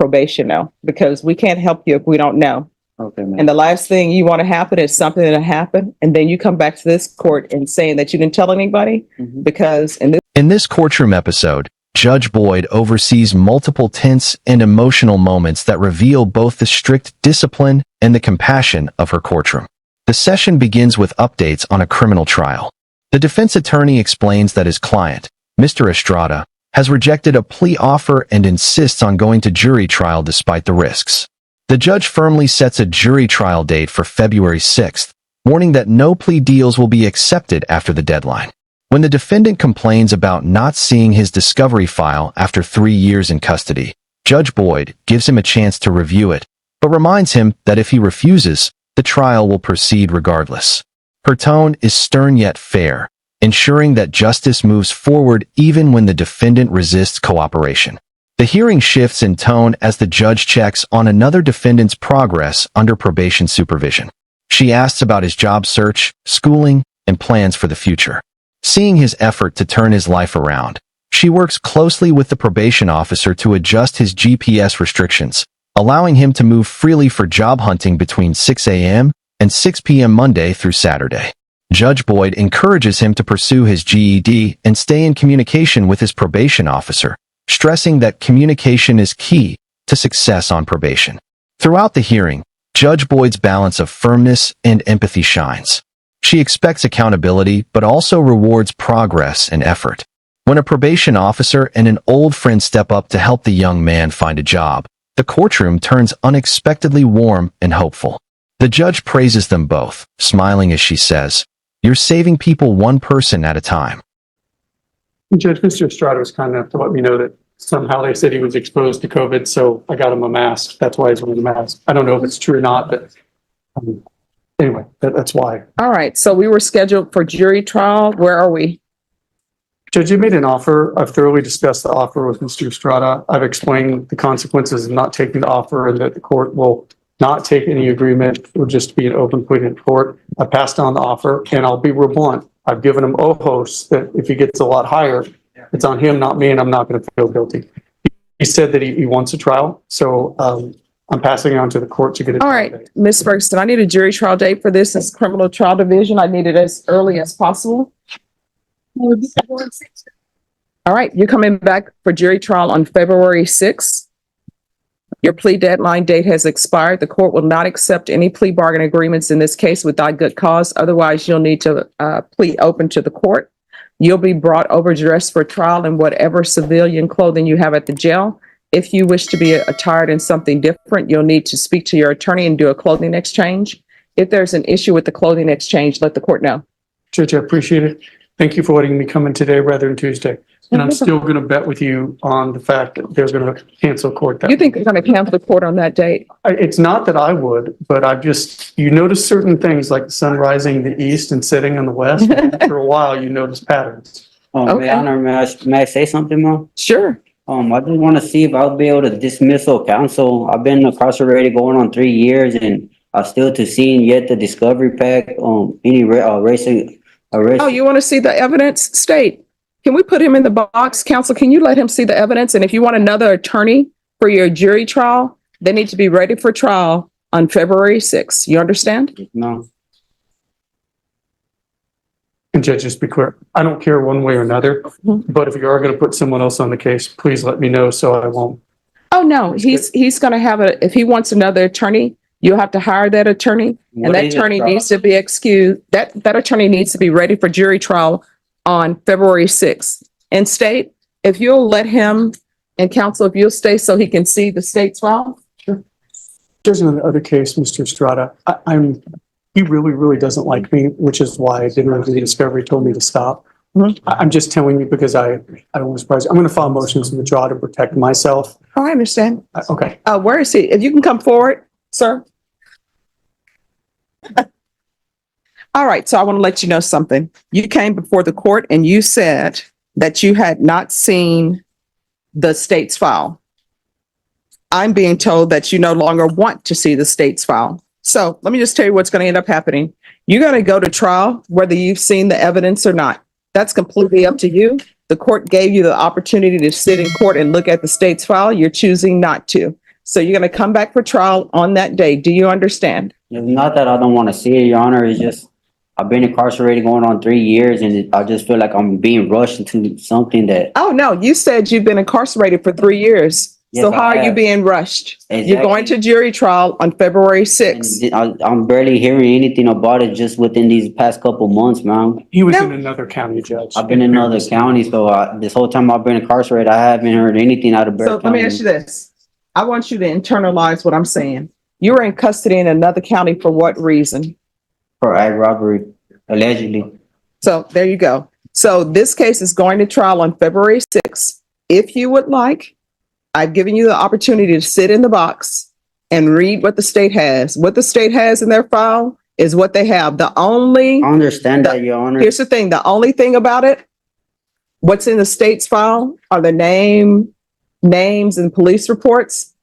probation know, because we can't help you if we don't know. Okay, ma'am. And the last thing you want to happen is something that happened, and then you come back to this court and saying that you didn't tell anybody, because In this courtroom episode, Judge Boyd oversees multiple tense and emotional moments that reveal both the strict discipline and the compassion of her courtroom. The session begins with updates on a criminal trial. The defense attorney explains that his client, Mr. Estrada, has rejected a plea offer and insists on going to jury trial despite the risks. The judge firmly sets a jury trial date for February 6th, warning that no plea deals will be accepted after the deadline. When the defendant complains about not seeing his discovery file after 3 years in custody, Judge Boyd gives him a chance to review it, but reminds him that if he refuses, the trial will proceed regardless. Her tone is stern yet fair, ensuring that justice moves forward even when the defendant resists cooperation. The hearing shifts in tone as the judge checks on another defendant's progress under probation supervision. She asks about his job search, schooling, and plans for the future. Seeing his effort to turn his life around, she works closely with the probation officer to adjust his GPS restrictions, allowing him to move freely for job hunting between 6 a.m. and 6 p.m. Monday through Saturday. Judge Boyd encourages him to pursue his GED and stay in communication with his probation officer, stressing that communication is key to success on probation. Throughout the hearing, Judge Boyd's balance of firmness and empathy shines. She expects accountability, but also rewards progress and effort. When a probation officer and an old friend step up to help the young man find a job, the courtroom turns unexpectedly warm and hopeful. The judge praises them both, smiling as she says, "You're saving people one person at a time." Judge, Mr. Estrada was kind enough to let me know that somehow they said he was exposed to COVID, so I got him a mask. That's why he's wearing a mask. I don't know if it's true or not, but anyway, that's why. All right, so we were scheduled for jury trial. Where are we? Judge, you made an offer. I've thoroughly discussed the offer with Mr. Estrada. I've explained the consequences of not taking the offer and that the court will not take any agreement. It will just be an open plea in court. I passed on the offer, and I'll be real blunt. I've given him ojos that if he gets a lot higher, it's on him, not me, and I'm not going to feel guilty. He said that he wants a trial, so I'm passing it on to the court to get it. All right, Ms. Ferguson, I need a jury trial date for this. It's criminal trial division. I need it as early as possible. All right, you're coming back for jury trial on February 6th. Your plea deadline date has expired. The court will not accept any plea bargain agreements in this case without good cause. Otherwise, you'll need to plead open to the court. You'll be brought over dressed for trial in whatever civilian clothing you have at the jail. If you wish to be attired in something different, you'll need to speak to your attorney and do a clothing exchange. If there's an issue with the clothing exchange, let the court know. Judge, I appreciate it. Thank you for letting me come in today rather than Tuesday. And I'm still going to bet with you on the fact that they're going to cancel court. You think they're going to cancel the court on that date? It's not that I would, but you notice certain things like the sun rising in the east and setting in the west. After a while, you notice patterns. Okay. May I say something, Mom? Sure. I just want to see if I'll be able to dismissal counsel. I've been incarcerated going on 3 years, and I'm still to see yet the discovery pack on any racing arrest. Oh, you want to see the evidence? State. Can we put him in the box? Counsel, can you let him see the evidence? And if you want another attorney for your jury trial, they need to be ready for trial on February 6th. You understand? No. And Judge, just be clear, I don't care one way or another, but if you are going to put someone else on the case, please let me know so I won't. Oh, no, he's going to have if he wants another attorney, you'll have to hire that attorney. And that attorney needs to be excused. That attorney needs to be ready for jury trial on February 6th. And state, if you'll let him, and counsel, if you'll stay so he can see the state's trial. Sure. There's another case, Mr. Estrada. He really, really doesn't like me, which is why I didn't want to do the discovery, told me to stop. I'm just telling you because I don't want to surprise you. I'm going to file motions to withdraw to protect myself. Oh, I understand. Okay. Where is he? If you can come forward, sir. All right, so I want to let you know something. You came before the court and you said that you had not seen the state's file. I'm being told that you no longer want to see the state's file. So let me just tell you what's going to end up happening. You're going to go to trial, whether you've seen the evidence or not. That's completely up to you. The court gave you the opportunity to sit in court and look at the state's file. You're choosing not to. So you're going to come back for trial on that day. Do you understand? It's not that I don't want to see it, Your Honor. It's just I've been incarcerated going on 3 years, and I just feel like I'm being rushed into something that. Oh, no, you said you've been incarcerated for 3 years. Yes, So how I are you have. being rushed? You're Exactly. going to jury trial on February 6th. And I'm barely hearing anything about it just within these past couple months, man. He was No. in another county, Judge. I've been in another county, so this whole time I've been incarcerated, I haven't heard anything out of Bear So let me County. ask you this. I want you to internalize what I'm saying. You were in custody in another county for what reason? For ag robbery, allegedly. So there you go. So this case is going to trial on February 6th. If you would like, I've given you the opportunity to sit in the box and read what the state has. What the state has in their file is what they have. The only, I understand that, Your Honor. here's the thing, the only thing about it, what's in the state's file are the names and police reports.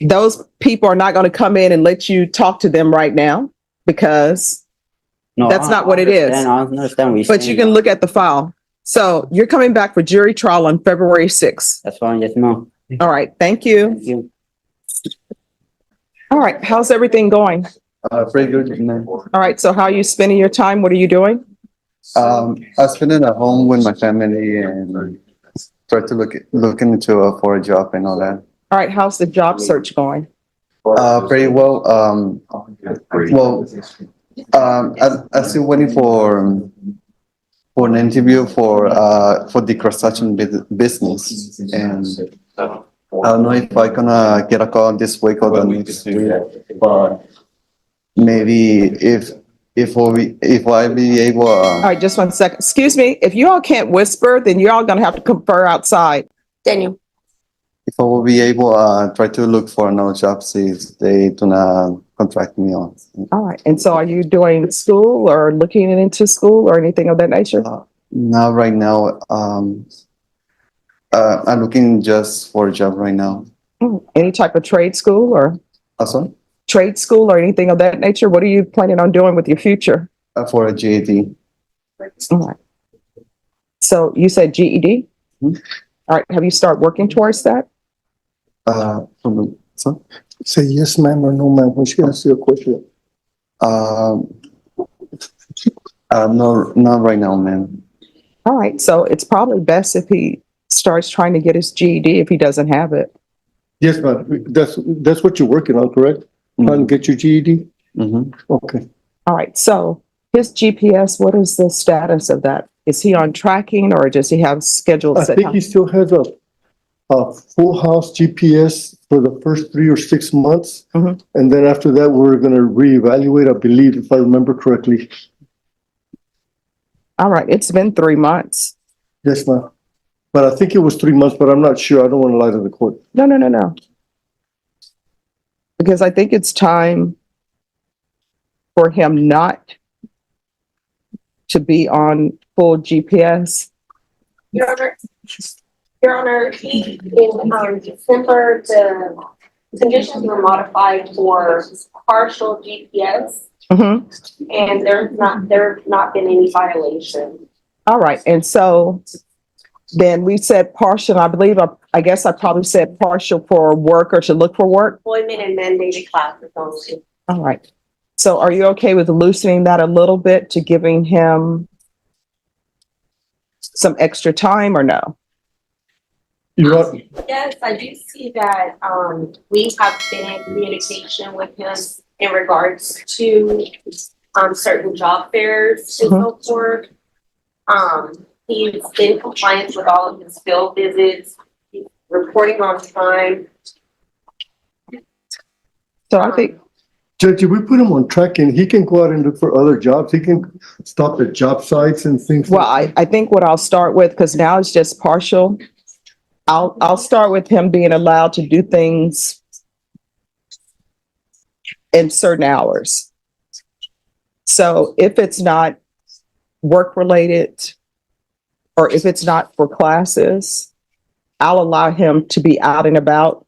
Those people are not going to come in and let you talk to them right now because No, that's not what it is. I understand what you're but saying. you can look at the file. So you're coming back for jury trial on February 6th. That's fine, yes, ma'am. All right. Thank you. Thank you. All right. How's everything going? Pretty good. Man. All right. So how are you spending your time? What are you doing? I spend it at home with my family and try to looking into for a job and all that. All right. How's the job search going? Pretty well. I'm still waiting for an interview for the construction business, and I don't know if I'm gonna get a call this week or the next week, but maybe if I be able. All right. Just 1 second. Excuse me. If you all can't whisper, then you're all going to have to confer outside. Daniel. If I will be able, try to look for another job, see if they do not contract me on. All right. And so are you doing school or looking into school or anything of that nature? Not right now. I'm looking just for a job right now. Any type of trade school or Also, trade school or anything of that nature? What are you planning on doing with your future? for a GED. All right. So you said GED? Mhm. All right. Have you started working towards that? Say yes, ma'am, or no, ma'am, when she asks you a question. No, not right now, ma'am. All right. So it's probably best if he starts trying to get his GED if he doesn't have it. Yes, ma'am, that's what you're working on, correct? Trying to get your GED? Mm-hmm. Okay. All right. So his GPS, what is the status of that? Is he on tracking or does he have scheduled I set think time? he still has a full house GPS for the first 3 or 6 months. Mhm. And then after that, we're gonna reevaluate, I believe, if I remember correctly. All right. It's been 3 months. Yes, ma'am. But I think it was 3 months, but I'm not sure. I don't want to lie to the court. No. Because I think it's time for him not to be on full GPS. Your Honor, in December, the conditions were modified for partial GPS, Mhm. and there's not been any violation. All right. And so then we said partial, I believe, I guess I probably said partial for work or to look for work. Employment and mandated classes only. All right. So are you okay with loosening that a little bit to giving him some extra time or no? Yes, I do see that, we have been in communication with him in regards to, certain job fairs and so forth. He's in compliance with all of his field visits, he's reporting on time. So I think, Judge, if we put him on tracking, he can go out and look for other jobs. He can stop at job sites and things. well, I think what I'll start with, because now it's just partial. I'll start with him being allowed to do things in certain hours. So if it's not work related or if it's not for classes, I'll allow him to be out and about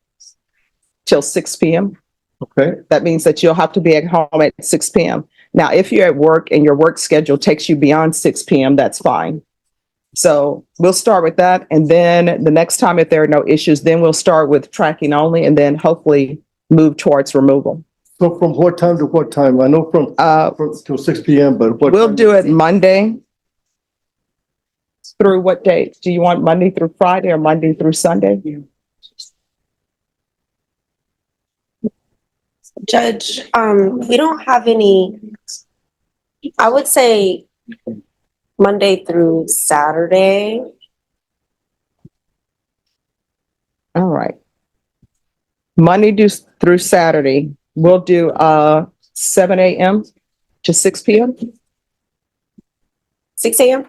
till 6 p.m. Okay, That means that you'll have to be at home at 6 p.m. Now, if you're at work and your work schedule takes you beyond 6 p.m., that's fine. So we'll start with that. And then the next time, if there are no issues, then we'll start with tracking only and then hopefully move towards removal. So from what time to what time? I know from till 6 PM, but what? We'll time? do it Monday through what date? Do you want Monday through Friday or Monday through Sunday? Judge, we don't have any, I would say Monday through Saturday. All right. Monday through Saturday, we'll do 7 a.m. to 6 p.m. 6 a.m.?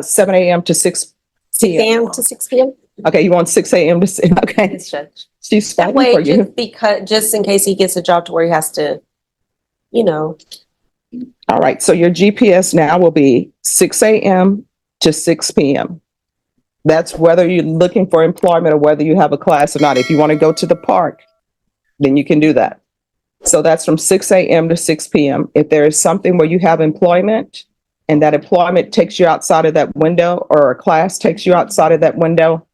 7 a.m. to 6 p.m. a.m. to 6 p.m.? Okay, you want 6 a.m. to 6? Okay, Yes, Judge. she's That fighting way, for you. just because, just in case he gets a job to where he has to, you know. All right, so your GPS now will be 6 a.m. to 6 p.m. That's whether you're looking for employment or whether you have a class or not. If you want to go to the park, then you can do that. So that's from 6 a.m. to 6 p.m. If there is something where you have employment and that employment takes you outside of that window or a class takes you outside of that window,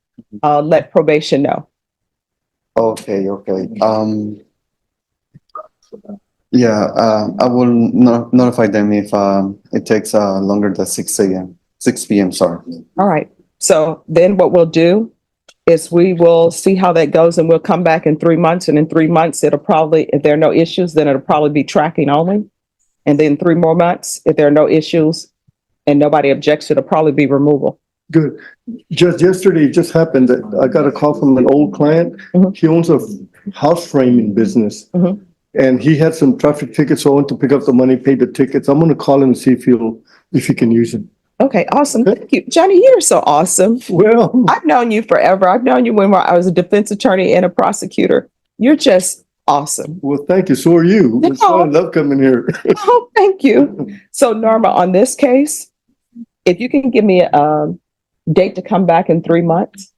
let probation know. Okay, okay. Yeah, I will notify them if it takes longer than 6 p.m., sorry. All right. So then what we'll do is we will see how that goes and we'll come back in 3 months. And in 3 months, it'll probably, if there are no issues, then it'll probably be tracking only. And then 3 more months, if there are no issues and nobody objects, it'll probably be removal. Good. Just yesterday, it just happened that I got a call from an old client. Mhm. He owns a house framing business. Mhm. And he had some traffic tickets, so I went to pick up the money, pay the tickets. I'm gonna call him and see if he can use it. Okay, awesome. Thank you. Johnny, you're so awesome. Well, I've known you forever. I've known you when I was a defense attorney and a prosecutor. You're just awesome. well, thank you. So are you. That's why I love coming here. Oh, thank you. So Norma, on this case, if you can give me a date to come back in 3 months.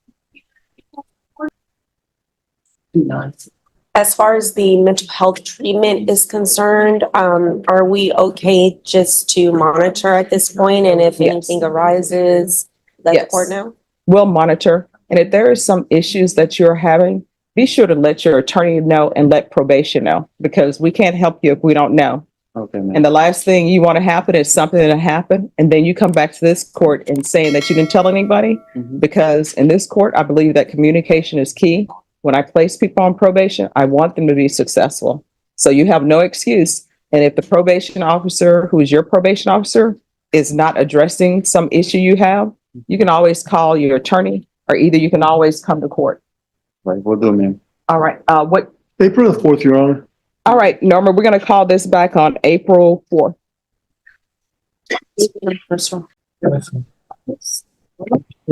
As far as the mental health treatment is concerned, are we okay just to monitor at this point? And if Yes. anything arises, let the Yes. court know? We'll monitor. And if there are some issues that you're having, be sure to let your attorney know and let probation know, because we can't help you if we don't know. Okay, ma'am. And the last thing you want to happen is something that happened, and then you come back to this court and saying that you didn't tell anybody, Mhm. because in this court, I believe that communication is key. When I place people on probation, I want them to be successful. So you have no excuse. And if the probation officer, who is your probation officer, is not addressing some issue you have, you can always call your attorney, or either you can always come to court. Right, we'll do, ma'am. All right. April the 4th, Your Honor. All right, Norma, we're going to call this back on April 4th. First one. Your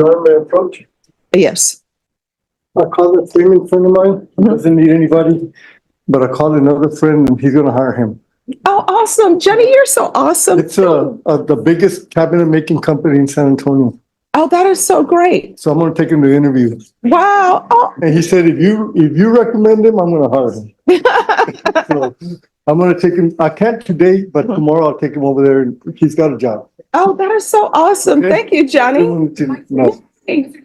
Honor, may I approach? Yes. I called a Freeman friend of mine. He Mhm. doesn't need anybody, but I called another friend and he's gonna hire him. Oh, awesome. Jenny, you're so awesome. It's the biggest cabinet making company in San Antonio. Oh, that is so great. So I'm gonna take him to the interview. Wow. Oh. And he said, if you recommend him, I'm gonna hire him. So I'm gonna take him, I can't today, but tomorrow I'll take him over there and he's got a job. Oh, that is so awesome. Okay. Thank you, Johnny. No,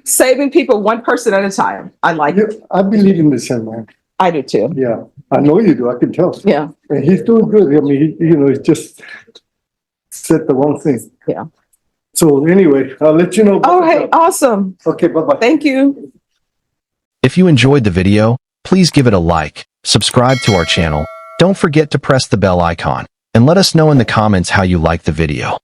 Saving people one person at a time. I like it. I believe in this young man. I do too. Yeah, I know you do. I can tell. Yeah. And he's doing good. I mean, he just said the wrong thing. Yeah. So anyway, I'll let you know. Oh, hey, awesome. Okay, bye-bye. Thank you. If you enjoyed the video, please give it a like, subscribe to our channel, don't forget to press the bell icon, and let us know in the comments how you liked the video.